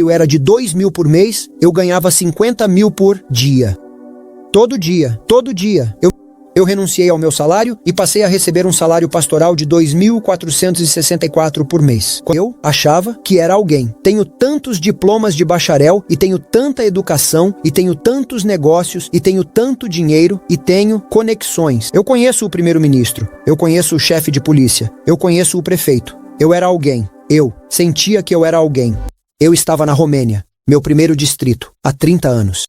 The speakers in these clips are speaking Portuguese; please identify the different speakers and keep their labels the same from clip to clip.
Speaker 1: era de 2.000 por mês, eu ganhava 50.000 por dia. Todo dia, eu renunciei ao meu salário e passei a receber um salário pastoral de 2.464 por mês. Eu achava que era alguém. Tenho tantos diplomas de bacharel e tenho tanta educação e tenho tantos negócios e tenho tanto dinheiro e tenho conexões. Eu conheço o primeiro-ministro, eu conheço o chefe de polícia, eu conheço o prefeito. Eu era alguém. Eu sentia que eu era alguém. Eu estava na Romênia, meu primeiro distrito, há 30 anos.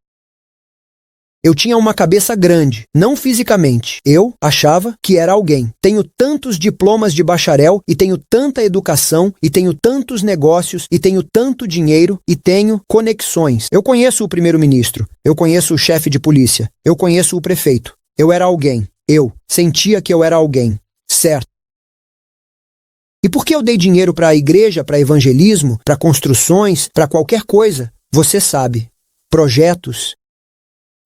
Speaker 1: Eu tinha uma cabeça grande, não fisicamente. Eu achava que era alguém. Tenho tantos diplomas de bacharel e tenho tanta educação e tenho tantos negócios e tenho tanto dinheiro e tenho conexões. Eu conheço o primeiro-ministro, eu conheço o chefe de polícia, eu conheço o prefeito. Eu era alguém. Eu sentia que eu era alguém. Certo. E por que eu dei dinheiro para a igreja, para evangelismo, para construções, para qualquer coisa? Você sabe. Projetos.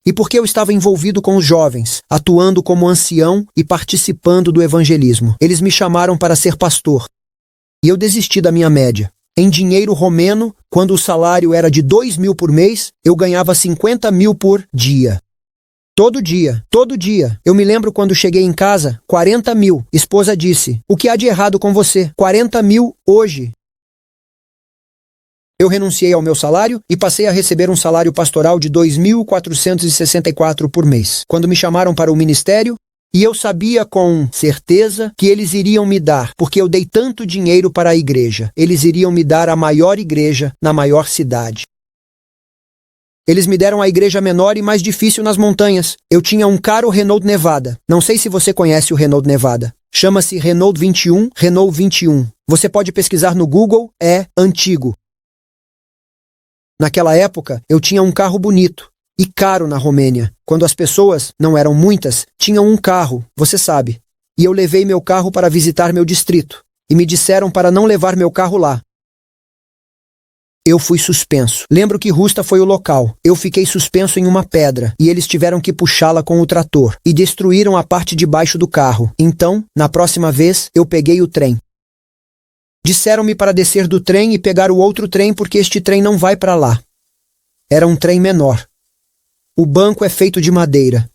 Speaker 1: E por que eu estava envolvido com os jovens, atuando como ancião e participando do evangelismo? Eles me chamaram para ser pastor. E eu desisti da minha média. Em dinheiro romeno, quando o salário era de 2.000 por mês, eu ganhava 50.000 por dia. Todo dia. Eu me lembro quando cheguei em casa, 40.000. Esposa disse, o que há de errado com você? 40.000 hoje. Eu renunciei ao meu salário e passei a receber um salário pastoral de 2.464 por mês. Quando me chamaram para o ministério, e eu sabia com certeza que eles iriam me dar, porque eu dei tanto dinheiro para a igreja. Eles iriam me dar a maior igreja na maior cidade. Eles me deram a igreja menor e mais difícil nas montanhas. Eu tinha um caro Renault Nevada. Não sei se você conhece o Renault Nevada. Chama-se Renault 21, Renault 21. Você pode pesquisar no Google, é antigo. Naquela época, eu tinha um carro bonito e caro na Romênia. Quando as pessoas, não eram muitas, tinham um carro, você sabe. E eu levei meu carro para visitar meu distrito. E me disseram para não levar meu carro lá. Eu fui suspenso. Lembro que Rusta foi o local. Eu fiquei suspenso em uma pedra e eles tiveram que puxá-la com o trator e destruíram a parte de baixo do carro. Então, na próxima vez, eu peguei o trem. Disseram-me para descer do trem e pegar o outro trem porque este trem não vai para lá. Era um trem menor. O banco é feito de madeira.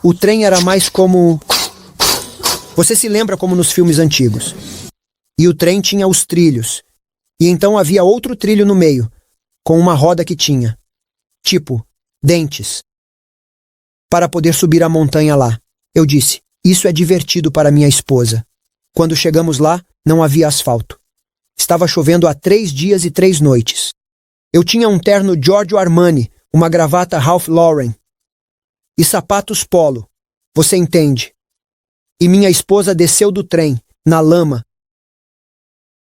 Speaker 1: O trem era mais como... Você se lembra como nos filmes antigos. E o trem tinha os trilhos. E então havia outro trilho no meio, com uma roda que tinha, tipo, dentes. Para poder subir a montanha lá. Eu disse, isso é divertido para minha esposa. Quando chegamos lá, não havia asfalto. Estava chovendo há 3 dias e 3 noites. Eu tinha um terno Giorgio Armani, uma gravata Ralph Lauren e sapatos polo, você entende. E minha esposa desceu do trem, na lama.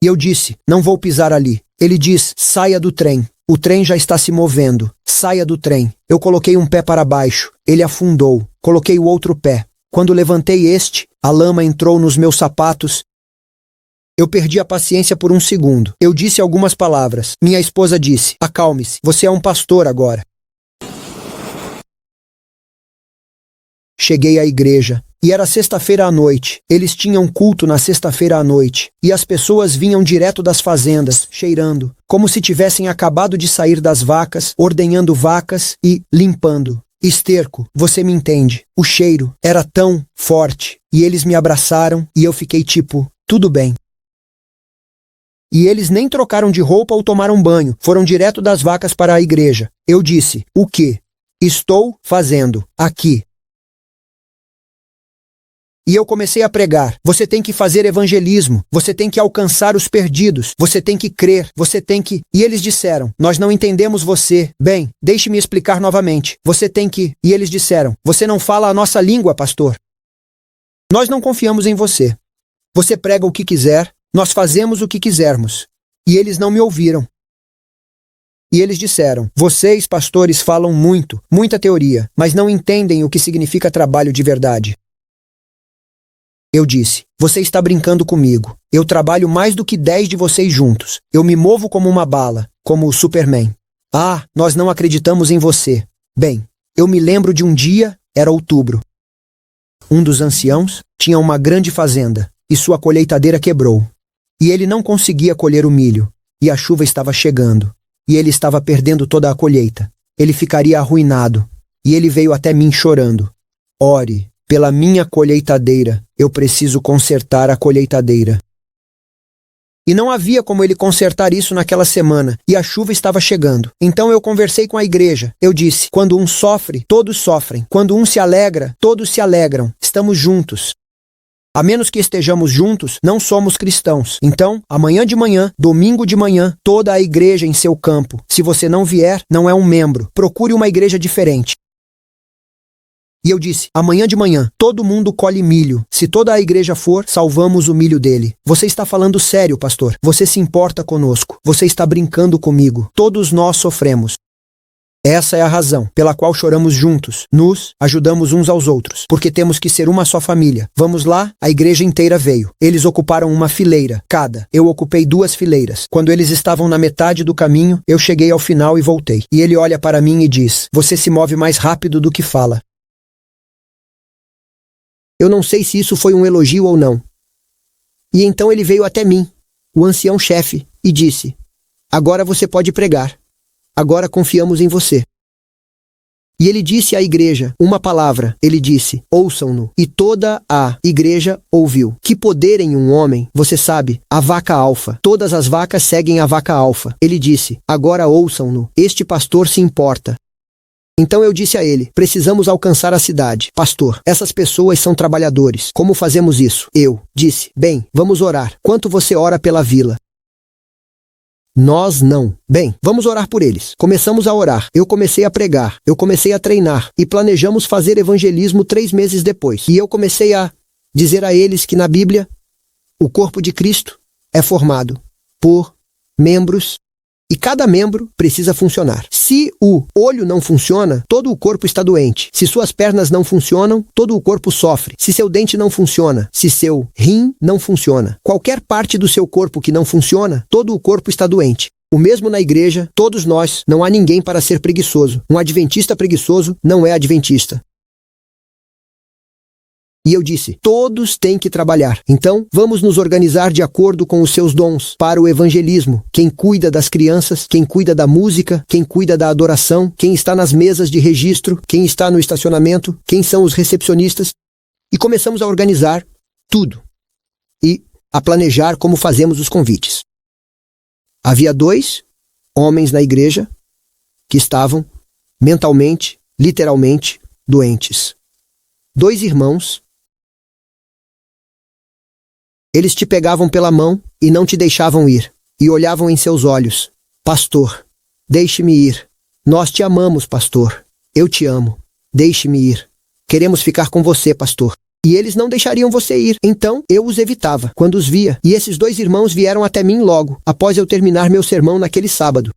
Speaker 1: E eu disse, não vou pisar ali. Ele diz, saia do trem. O trem já está se movendo. Saia do trem. Eu coloquei um pé para baixo. Ele afundou. Coloquei o outro pé. Quando levantei este, a lama entrou nos meus sapatos. Eu perdi a paciência por um segundo. Eu disse algumas palavras. Minha esposa disse, acalme-se. Você é um pastor agora. Cheguei à igreja. E era sexta-feira à noite. Eles tinham culto na sexta-feira à noite. E as pessoas vinham direto das fazendas, cheirando, como se tivessem acabado de sair das vacas, ordenhando vacas e limpando. Esterco, você me entende. O cheiro era tão forte. E eles me abraçaram e eu fiquei tipo, tudo bem. E eles nem trocaram de roupa ou tomaram banho. Foram direto das vacas para a igreja. Eu disse, o que estou fazendo aqui? E eu comecei a pregar. Você tem que fazer evangelismo. Você tem que alcançar os perdidos. Você tem que crer. Você tem que... E eles disseram, nós não entendemos você. Bem, deixe-me explicar novamente. Você tem que... E eles disseram, você não fala a nossa língua, pastor. Nós não confiamos em você. Você prega o que quiser. Nós fazemos o que quisermos. E eles não me ouviram. E eles disseram, vocês, pastores, falam muito, muita teoria, mas não entendem o que significa trabalho de verdade. Eu disse, você está brincando comigo. Eu trabalho mais do que 10 de vocês juntos. Eu me movo como uma bala, como o Superman. Ah, nós não acreditamos em você. Bem, eu me lembro de um dia, era outubro. Um dos anciãos tinha uma grande fazenda e sua colheitadeira quebrou. E ele não conseguia colher o milho, e a chuva estava chegando. e ele estava perdendo toda a colheita. Ele ficaria arruinado. E ele veio até mim chorando. Ore, pela minha colheitadeira. Eu preciso consertar a colheitadeira. E não havia como ele consertar isso naquela semana, e a chuva estava chegando. Então eu conversei com a igreja. Eu disse, quando um sofre, todos sofrem. Quando um se alegra, todos se alegram. Estamos juntos. A menos que estejamos juntos, não somos cristãos. Então, amanhã de manhã, domingo de manhã, toda a igreja em seu campo. Se você não vier, não é um membro. Procure uma igreja diferente. E eu disse, amanhã de manhã, todo mundo colhe milho. Se toda a igreja for, salvamos o milho dele. Você está falando sério, pastor. Você se importa conosco. Você está brincando comigo. Todos nós sofremos. Essa é a razão pela qual choramos juntos. Nos ajudamos uns aos outros, porque temos que ser uma só família. Vamos lá? A igreja inteira veio. Eles ocuparam uma fileira, cada. Eu ocupei 2 fileiras. Quando eles estavam na metade do caminho, eu cheguei ao final e voltei. E ele olha para mim e diz, você se move mais rápido do que fala. Eu não sei se isso foi um elogio ou não. E então ele veio até mim, o ancião-chefe, e disse, agora você pode pregar. Agora confiamos em você. E ele disse à igreja uma palavra. Ele disse, ouçam-no. E toda a igreja ouviu. Que poder em um homem, você sabe, a vaca alfa. Todas as vacas seguem a vaca alfa. Ele disse, agora ouçam-no. Este pastor se importa. Então eu disse a ele, precisamos alcançar a cidade. Pastor, essas pessoas são trabalhadores. Como fazemos isso? Eu disse, bem, vamos orar. Quanto você ora pela vila? Nós não. Bem, vamos orar por eles. Começamos a orar. Eu comecei a pregar. Eu comecei a treinar. E planejamos fazer evangelismo 3 meses depois. E eu comecei a dizer a eles que na Bíblia, o corpo de Cristo é formado por membros e cada membro precisa funcionar. Se o olho não funciona, todo o corpo está doente. Se suas pernas não funcionam, todo o corpo sofre. Se seu dente não funciona, se seu rim não funciona, qualquer parte do seu corpo que não funciona, todo o corpo está doente. O mesmo na igreja, todos nós, não há ninguém para ser preguiçoso. Um adventista preguiçoso não é adventista. E eu disse, todos têm que trabalhar. Então, vamos nos organizar de acordo com os seus dons para o evangelismo. Quem cuida das crianças, quem cuida da música, quem cuida da adoração, quem está nas mesas de registro, quem está no estacionamento, quem são os recepcionistas. E começamos a organizar tudo e a planejar como fazemos os convites. Havia 2 homens na igreja que estavam mentalmente, literalmente, doentes. 2 irmãos. Eles te pegavam pela mão e não te deixavam ir, e olhavam em seus olhos. Pastor, deixe-me ir. Nós te amamos, pastor. Eu te amo. Deixe-me ir. Queremos ficar com você, pastor. E eles não deixariam você ir. Então, eu os evitava, quando os via. E esses 2 irmãos vieram até mim logo, após eu terminar meu sermão naquele sábado.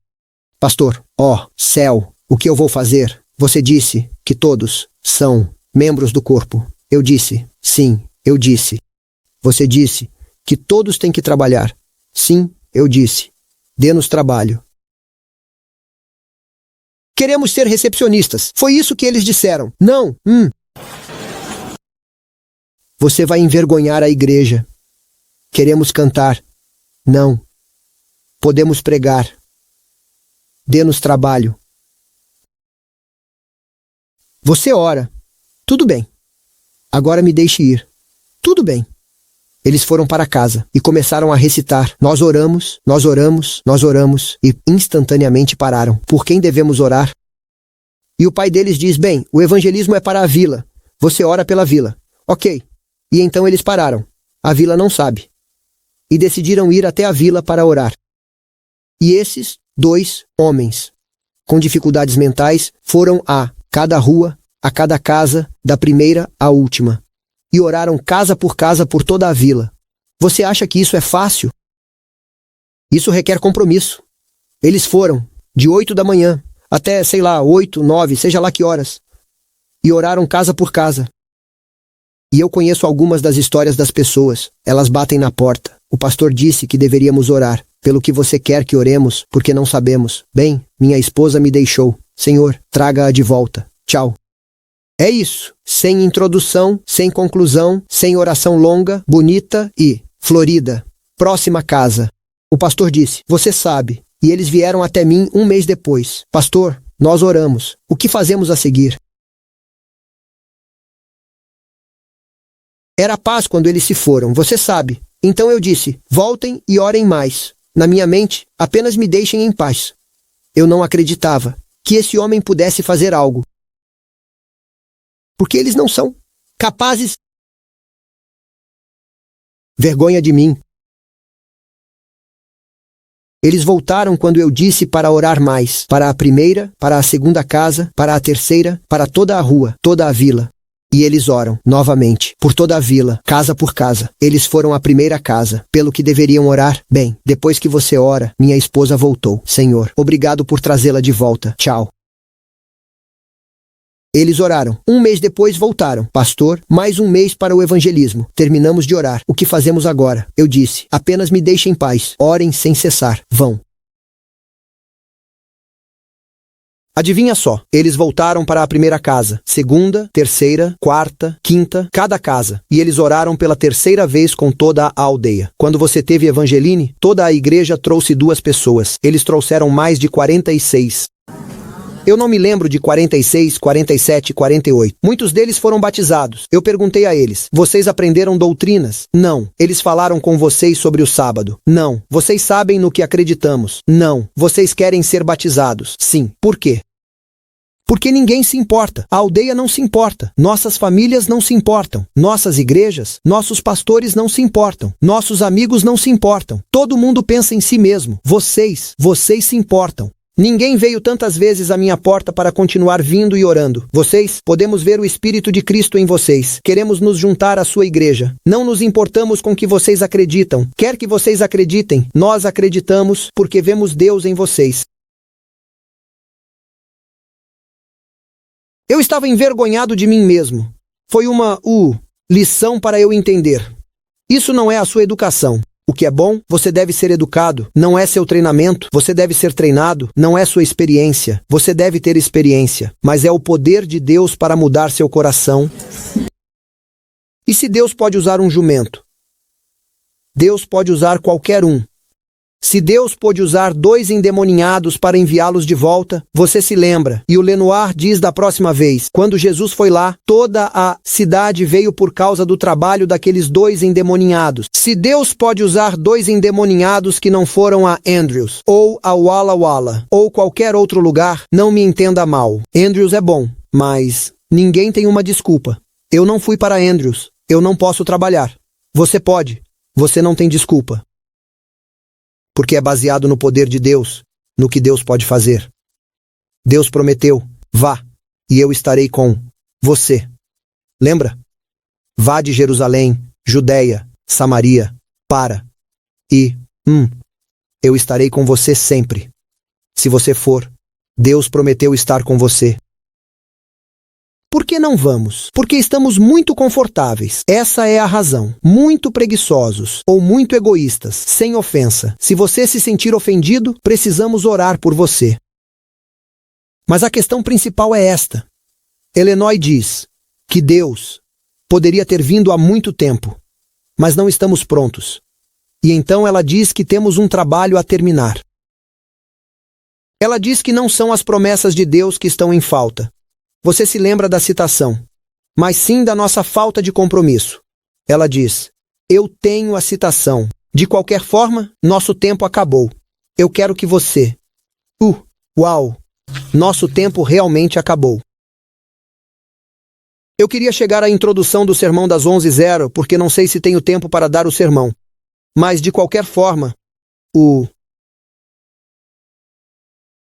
Speaker 1: Pastor, céu, o que eu vou fazer? Você disse que todos são membros do corpo. Eu disse, sim, eu disse. Você disse que todos têm que trabalhar. Sim, eu disse. Dê-nos trabalho. Queremos ser recepcionistas. Foi isso que eles disseram. Não. Você vai envergonhar a igreja. Queremos cantar. Não. Podemos pregar. Dê-nos trabalho. Você ora. Tudo bem. Agora me deixe ir. Tudo bem. Eles foram para casa e começaram a recitar. Nós oramos, nós oramos, nós oramos, e instantaneamente pararam. Por quem devemos orar? E o pai deles diz, bem, o evangelismo é para a vila. Você ora pela vila. Ok. E então eles pararam. A vila não sabe. E decidiram ir até a vila para orar. E esses 2 homens, com dificuldades mentais, foram a cada rua, a cada casa, da primeira à última. E oraram casa por toda a vila. Você acha que isso é fácil? Isso requer compromisso. Eles foram de 8 da manhã até, 8, 9, seja lá que horas. E oraram casa por casa. E eu conheço algumas das histórias das pessoas. Elas batem na porta. O pastor disse que deveríamos orar. Pelo que você quer que oremos, porque não sabemos. Bem, minha esposa me deixou. Senhor, traga-a de volta. Tchau. É isso, sem introdução, sem conclusão, sem oração longa, bonita e florida. Próxima casa. O pastor disse, você sabe, E eles vieram até mim um mês depois. Pastor, nós oramos. O que fazemos a seguir? Era paz quando eles se foram, você sabe. Então eu disse, voltem e orem mais. Na minha mente, apenas me deixem em paz. Eu não acreditava que esse homem pudesse fazer algo. Porque eles não são capazes. Vergonha de mim. Eles voltaram quando eu disse para orar mais. Para a primeira, para a segunda casa, para a terceira, para toda a rua, toda a vila. E eles oram, novamente, por toda a vila, casa por casa. Eles foram à primeira casa, pelo que deveriam orar. Bem, depois que você ora, minha esposa voltou. Senhor, obrigado por trazê-la de volta. Tchau. Eles oraram. Um mês depois voltaram. Pastor, mais um mês para o evangelismo. Terminamos de orar. O que fazemos agora? Eu disse, apenas me deixem em paz. Orem sem cessar. Vão. Adivinha só, eles voltaram para a primeira casa, segunda, terceira, quarta, quinta, cada casa, e eles oraram pela terceira vez com toda a aldeia. Quando você teve Evangeline, toda a igreja trouxe 2 pessoas. Eles trouxeram mais de 46. Eu não me lembro de 46, 47, 48. Muitos deles foram batizados. Eu perguntei a eles, vocês aprenderam doutrinas? Não. Eles falaram com vocês sobre o sábado? Não. Vocês sabem no que acreditamos? Não. Vocês querem ser batizados? Sim. Por quê? Porque ninguém se importa. A aldeia não se importa. Nossas famílias não se importam. Nossas igrejas, nossos pastores não se importam. Nossos amigos não se importam. Todo mundo pensa em si mesmo. Vocês se importam. Ninguém veio tantas vezes à minha porta para continuar vindo e orando. Vocês, podemos ver o Espírito de Cristo em vocês. Queremos nos juntar à sua igreja. Não nos importamos com o que vocês acreditam. Quer que vocês acreditem, nós acreditamos porque vemos Deus em vocês. Eu estava envergonhado de mim mesmo. Foi uma lição para eu entender. Isso não é a sua educação. O que é bom, você deve ser educado. Não é seu treinamento, você deve ser treinado. Não é sua experiência, você deve ter experiência. Mas é o poder de Deus para mudar seu coração. E se Deus pode usar um jumento? Deus pode usar qualquer um. Se Deus pôde usar 2 endemoninhados para enviá-los de volta, você se lembra. E o Lenoir diz da próxima vez, quando Jesus foi lá, toda a cidade veio por causa do trabalho daqueles 2 endemoninhados. Se Deus pode usar 2 endemoninhados que não foram a Andrews, ou a Walla Walla, ou qualquer outro lugar, não me entenda mal. Andrews é bom, mas ninguém tem uma desculpa. Eu não fui para Andrews, eu não posso trabalhar. Você pode, você não tem desculpa. Porque é baseado no poder de Deus, no que Deus pode fazer. Deus prometeu, vá, e eu estarei com você. Lembra? Vá de Jerusalém, Judeia, Samaria, eu estarei com você sempre. Se você for, Deus prometeu estar com você. Por que não vamos? Porque estamos muito confortáveis. Essa é a razão. Muito preguiçosos ou muito egoístas, sem ofensa. Se você se sentir ofendido, precisamos orar por você. Mas a questão principal é esta. Eleanor diz que Deus poderia ter vindo há muito tempo, mas não estamos prontos. E então ela diz que temos um trabalho a terminar. Ela diz que não são as promessas de Deus que estão em falta. Você se lembra da citação, mas sim da nossa falta de compromisso. Ela diz, eu tenho a citação. De qualquer forma, nosso tempo acabou. Eu quero que você... uau! Nosso tempo realmente acabou. Eu queria chegar à introdução do sermão das 11h, porque não sei se tenho tempo para dar o sermão. Mas, de qualquer forma,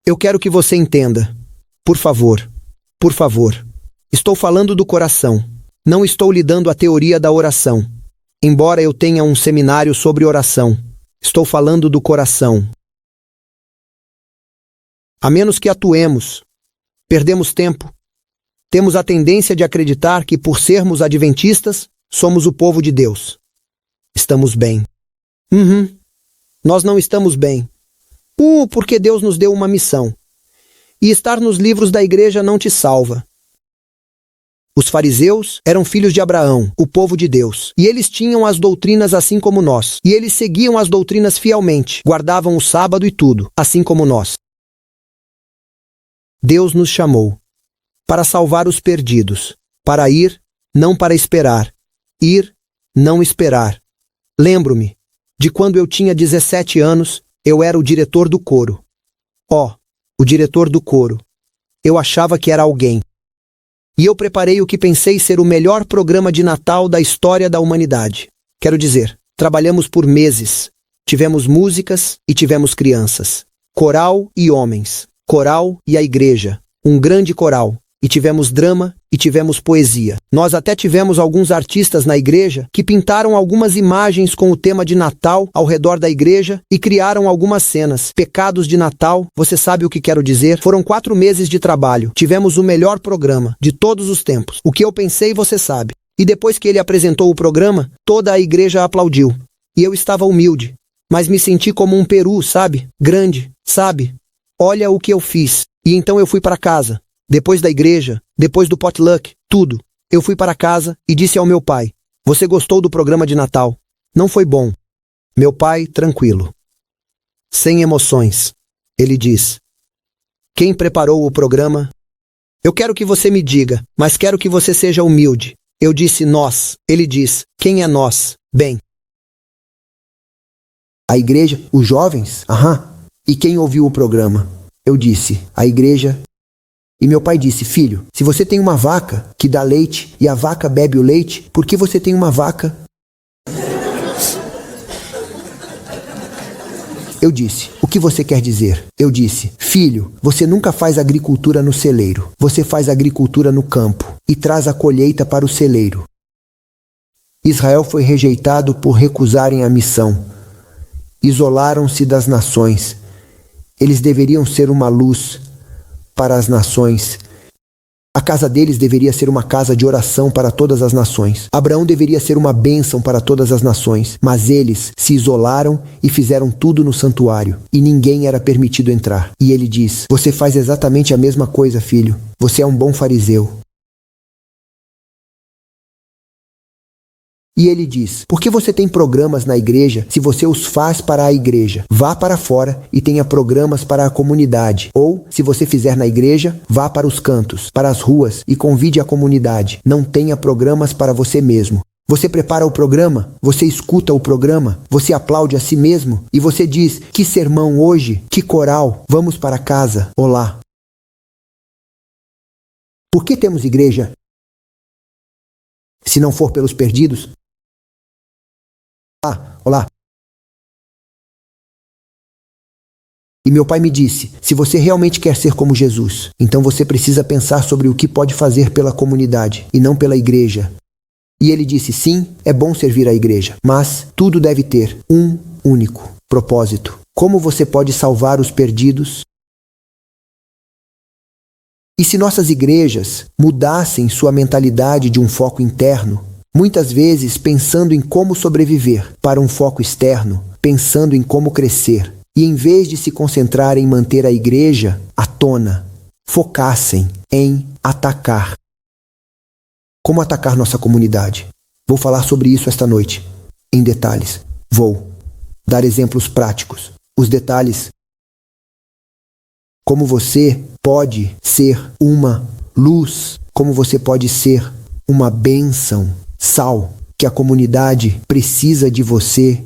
Speaker 1: eu quero que você entenda. Por favor. Por favor, estou falando do coração. Não estou lhe dando a teoria da oração. Embora eu tenha um seminário sobre oração, estou falando do coração. A menos que atuemos, perdemos tempo. Temos a tendência de acreditar que, por sermos adventistas, somos o povo de Deus. Estamos bem. Nós não estamos bem. Porque Deus nos deu uma missão. E estar nos livros da igreja não te salva. Os fariseus eram filhos de Abraão, o povo de Deus, e eles tinham as doutrinas assim como nós, e eles seguiam as doutrinas fielmente, guardavam o sábado e tudo, assim como nós. Deus nos chamou para salvar os perdidos, para ir, não para esperar, ir, não esperar. Lembro-me de quando eu tinha 17 anos, eu era o diretor do coro. O diretor do coro. Eu achava que era alguém. E eu preparei o que pensei ser o melhor programa de Natal da história da humanidade. Quero dizer, trabalhamos por meses. Tivemos músicas e tivemos crianças. Coral e homens. Coral e a igreja. Um grande coral. E tivemos drama e tivemos poesia. Nós até tivemos alguns artistas na igreja que pintaram algumas imagens com o tema de Natal ao redor da igreja e criaram algumas cenas. Pecados de Natal, você sabe o que quero dizer? Foram 4 meses de trabalho. Tivemos o melhor programa de todos os tempos. O que eu pensei, você sabe. E depois que ele apresentou o programa, toda a igreja aplaudiu. E eu estava humilde, mas me senti como um peru, sabe? Grande, sabe? Olha o que eu fiz. E então eu fui para casa. Depois da igreja, depois do potluck, tudo. Eu fui para casa e disse ao meu pai: "Você gostou do programa de Natal? Não foi bom." Meu pai, tranquilo, sem emoções, ele diz: "Quem preparou o programa?" "Eu quero que você me diga, mas quero que você seja humilde." Eu disse: "Nós." Ele diz: "Quem é nós?" "Bem, a igreja, os jovens." "Aham. E quem ouviu o programa?" Eu disse: "A igreja." E meu pai disse: "Filho, se você tem uma vaca que dá leite e a vaca bebe o leite, por que você tem uma vaca?" Eu disse: "O que você quer dizer?" Eu disse: "Filho, você nunca faz agricultura no celeiro. Você faz agricultura no campo e traz a colheita para o celeiro." Israel foi rejeitado por recusarem a missão. Isolaram-se das nações. Eles deveriam ser uma luz para as nações. A casa deles deveria ser uma casa de oração para todas as nações. Abraão deveria ser uma bênção para todas as nações. Mas eles se isolaram e fizeram tudo no santuário. E ninguém era permitido entrar. E ele diz: "Você faz exatamente a mesma coisa, filho. Você é um bom fariseu." E ele diz: "Por que você tem programas na igreja se você os faz para a igreja? Vá para fora e tenha programas para a comunidade. Ou, se você fizer na igreja, vá para os cantos, para as ruas e convide a comunidade. Não tenha programas para você mesmo. Você prepara o programa, você escuta o programa, você aplaude a si mesmo e você diz: 'Que sermão hoje, que coral, vamos para casa, olá.' Por que temos igreja se não for pelos perdidos? Olá. E meu pai me disse: "Se você realmente quer ser como Jesus, então você precisa pensar sobre o que pode fazer pela comunidade e não pela igreja." E ele disse: "Sim, é bom servir a igreja, mas tudo deve ter um único propósito. Como você pode salvar os perdidos?" E se nossas igrejas mudassem sua mentalidade de um foco interno, muitas vezes pensando em como sobreviver, para um foco externo, pensando em como crescer, e em vez de se concentrar em manter a igreja à tona, focassem em atacar. Como atacar nossa comunidade? Vou falar sobre isso esta noite, em detalhes. Vou dar exemplos práticos. Os detalhes: como você pode ser uma luz, como você pode ser uma bênção, sal, que a comunidade precisa de você.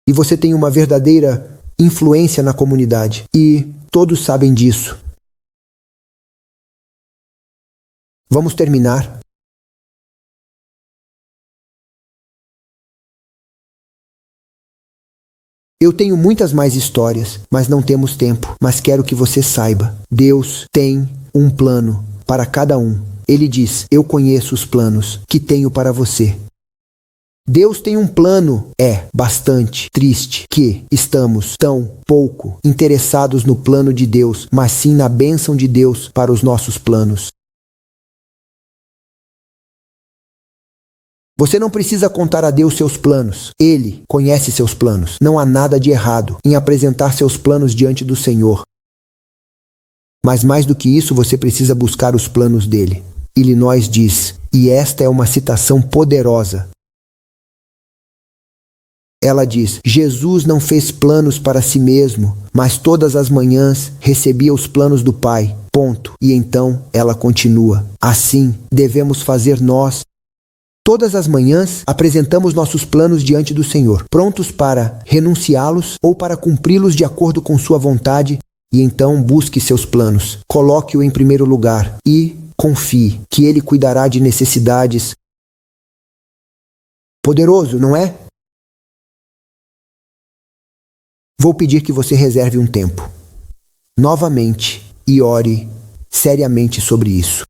Speaker 1: E você tem uma verdadeira influência na comunidade. E todos sabem disso. Vamos terminar. Eu tenho muitas mais histórias, mas não temos tempo. Mas quero que você saiba: Deus tem um plano para cada um. Ele diz: "Eu conheço os planos que tenho para você." Deus tem um plano. É bastante triste que estamos tão pouco interessados no plano de Deus, mas sim na bênção de Deus para os nossos planos. Você não precisa contar a Deus seus planos. Ele conhece seus planos. Não há nada de errado em apresentar seus planos diante do Senhor. Mas mais do que isso, você precisa buscar os planos dele. Illinois diz, e esta é uma citação poderosa. Ela diz, Jesus não fez planos para si mesmo, mas todas as manhãs recebia os planos do Pai. Ponto. E então ela continua. Assim, devemos fazer nós. Todas as manhãs apresentamos nossos planos diante do Senhor, prontos para renunciá-los ou para cumpri-los de acordo com sua vontade, e então busque seus planos. Coloque-o em primeiro lugar e confie que Ele cuidará de necessidades. Poderoso, não é? Vou pedir que você reserve um tempo, novamente, e ore seriamente sobre isso.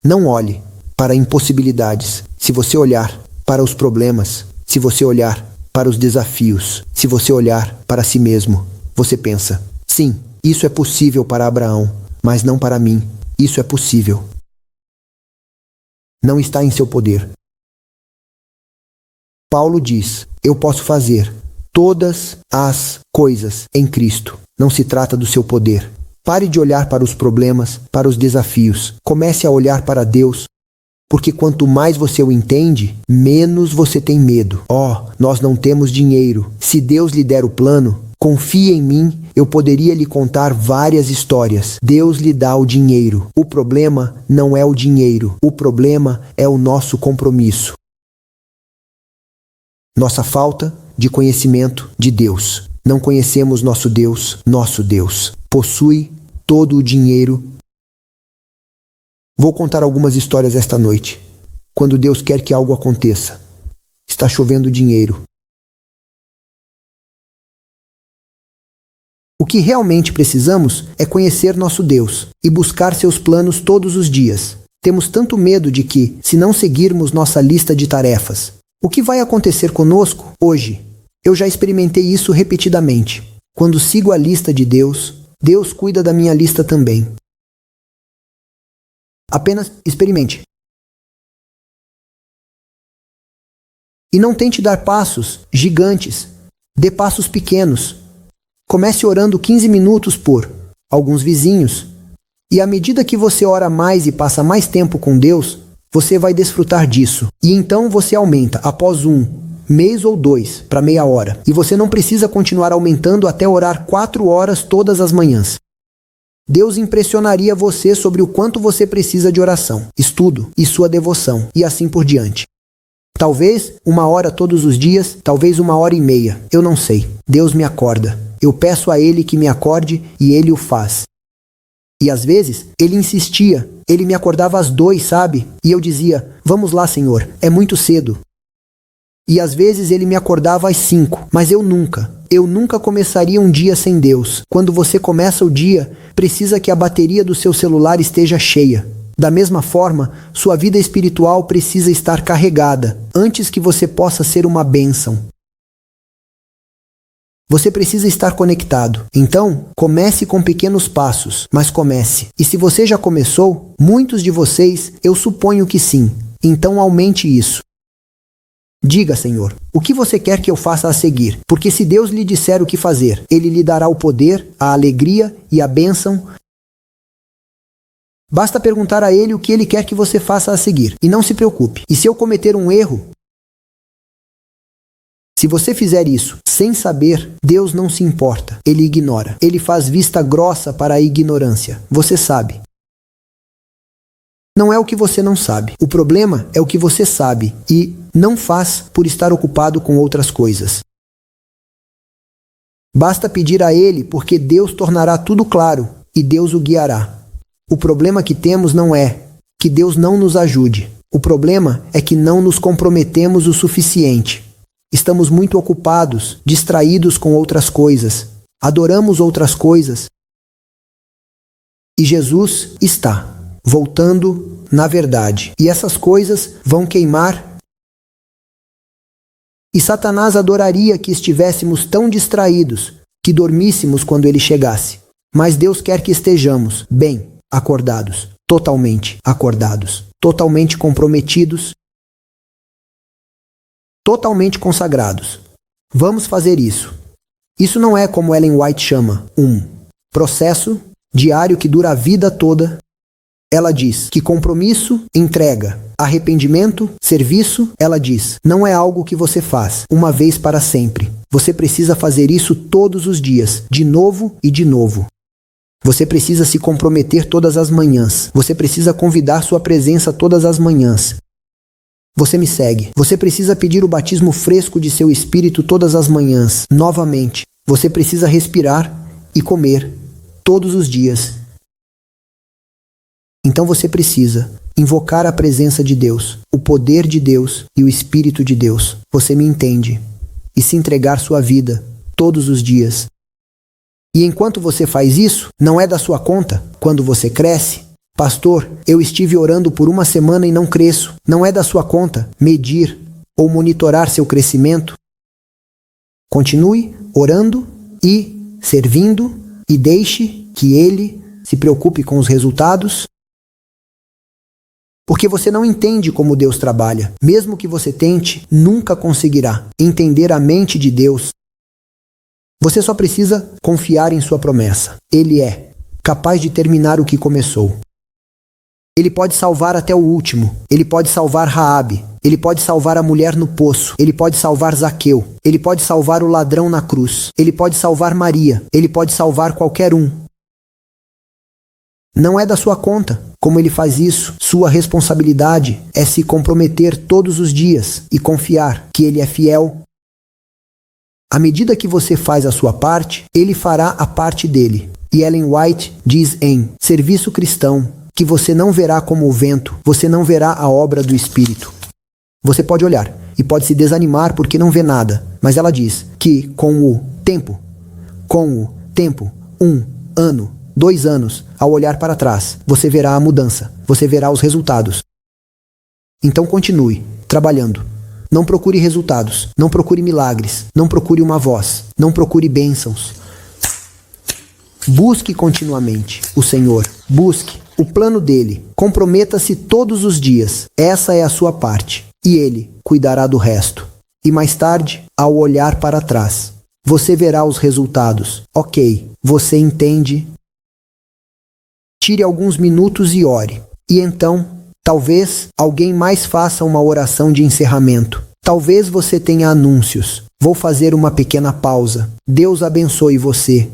Speaker 1: Não olhe para impossibilidades. Se você olhar para os problemas, se você olhar para os desafios, se você olhar para si mesmo, você pensa, sim, isso é possível para Abraão, mas não para mim. Isso é possível. Não está em seu poder. Paulo diz, eu posso fazer todas as coisas em Cristo. Não se trata do seu poder. Pare de olhar para os problemas, para os desafios. Comece a olhar para Deus, porque quanto mais você o entende, menos você tem medo. Nós não temos dinheiro. Se Deus lhe der o plano, confie em mim, eu poderia lhe contar várias histórias. Deus lhe dá o dinheiro. O problema não é o dinheiro. O problema é o nosso compromisso. Nossa falta de conhecimento de Deus. Não conhecemos nosso Deus. Nosso Deus possui todo o dinheiro. Vou contar algumas histórias esta noite. Quando Deus quer que algo aconteça, está chovendo dinheiro. O que realmente precisamos é conhecer nosso Deus e buscar seus planos todos os dias. Temos tanto medo de que, se não seguirmos nossa lista de tarefas, o que vai acontecer conosco hoje? Eu já experimentei isso repetidamente. Quando sigo a lista de Deus, Deus cuida da minha lista também. Apenas experimente. E não tente dar passos gigantes. Dê passos pequenos. Comece orando 15 minutos por alguns vizinhos. E à medida que você ora mais e passa mais tempo com Deus, você vai desfrutar disso. E então você aumenta após 1 mês ou 2 para meia hora. E você não precisa continuar aumentando até orar 4 horas todas as manhãs. Deus impressionaria você sobre o quanto você precisa de oração, estudo e sua devoção, e assim por diante. Talvez 1 hora todos os dias, talvez 1h30, eu não sei. Deus me acorda. Eu peço a Ele que me acorde e Ele o faz. E às vezes, Ele insistia. Ele me acordava às 2, sabe? E eu dizia, vamos lá, Senhor, é muito cedo. E às vezes Ele me acordava às 5, mas eu nunca começaria um dia sem Deus. Quando você começa o dia, precisa que a bateria do seu celular esteja cheia. Da mesma forma, sua vida espiritual precisa estar carregada, antes que você possa ser uma bênção. Você precisa estar conectado. Então, comece com pequenos passos, mas comece. E se você já começou, muitos de vocês, eu suponho que sim. Então aumente isso. Diga, Senhor, o que você quer que eu faça a seguir? Porque se Deus lhe disser o que fazer, Ele lhe dará o poder, a alegria e a bênção. Basta perguntar a Ele o que Ele quer que você faça a seguir. E não se preocupe. E se eu cometer um erro? Se você fizer isso sem saber, Deus não se importa. Ele ignora. Ele faz vista grossa para a ignorância. Você sabe. Não é o que você não sabe. O problema é o que você sabe e não faz por estar ocupado com outras coisas. Basta pedir a Ele, porque Deus tornará tudo claro e Deus o guiará. O problema que temos não é que Deus não nos ajude. O problema é que não nos comprometemos o suficiente. Estamos muito ocupados, distraídos com outras coisas. Adoramos outras coisas. E Jesus está voltando na verdade. E essas coisas vão queimar. E Satanás adoraria que estivéssemos tão distraídos, que dormíssemos quando ele chegasse. Mas Deus quer que estejamos bem acordados, totalmente acordados, totalmente comprometidos, totalmente consagrados. Vamos fazer isso. Isso não é como Ellen White chama, um processo diário que dura a vida toda. Ela diz que compromisso, entrega, arrependimento, serviço, ela diz, não é algo que você faz uma vez para sempre. Você precisa fazer isso todos os dias, de novo e de novo. Você precisa se comprometer todas as manhãs. Você precisa convidar sua presença todas as manhãs. Você me segue. Você precisa pedir o batismo fresco de seu espírito todas as manhãs, novamente. Você precisa respirar e comer todos os dias. Então você precisa invocar a presença de Deus, o poder de Deus e o Espírito de Deus. Você me entende? E se entregar sua vida todos os dias. E enquanto você faz isso, não é da sua conta. Quando você cresce, pastor, eu estive orando por uma semana e não cresço. Não é da sua conta medir ou monitorar seu crescimento. Continue orando e servindo e deixe que Ele se preocupe com os resultados. Porque você não entende como Deus trabalha. Mesmo que você tente, nunca conseguirá entender a mente de Deus. Você só precisa confiar em sua promessa. Ele é capaz de terminar o que começou. Ele pode salvar até o último. Ele pode salvar Raabe. Ele pode salvar a mulher no poço. Ele pode salvar Zaqueu. Ele pode salvar o ladrão na cruz. Ele pode salvar Maria. Ele pode salvar qualquer um. Não é da sua conta como ele faz isso. Sua responsabilidade é se comprometer todos os dias e confiar que ele é fiel. À medida que você faz a sua parte, ele fará a parte dele. E Ellen White diz em Serviço Cristão que você não verá como o vento, você não verá a obra do Espírito. Você pode olhar e pode se desanimar porque não vê nada, mas ela diz que com o tempo, 1 ano, 2 anos, ao olhar para trás, você verá a mudança, você verá os resultados. Então continue trabalhando. Não procure resultados, não procure milagres, não procure uma voz, não procure bênçãos. Busque continuamente o Senhor, busque o plano dele, comprometa-se todos os dias, essa é a sua parte, e ele cuidará do resto. E mais tarde, ao olhar para trás, você verá os resultados. Ok, você entende? Tire alguns minutos e ore. E então, talvez alguém mais faça uma oração de encerramento. Talvez você tenha anúncios. Vou fazer uma pequena pausa. Deus abençoe você.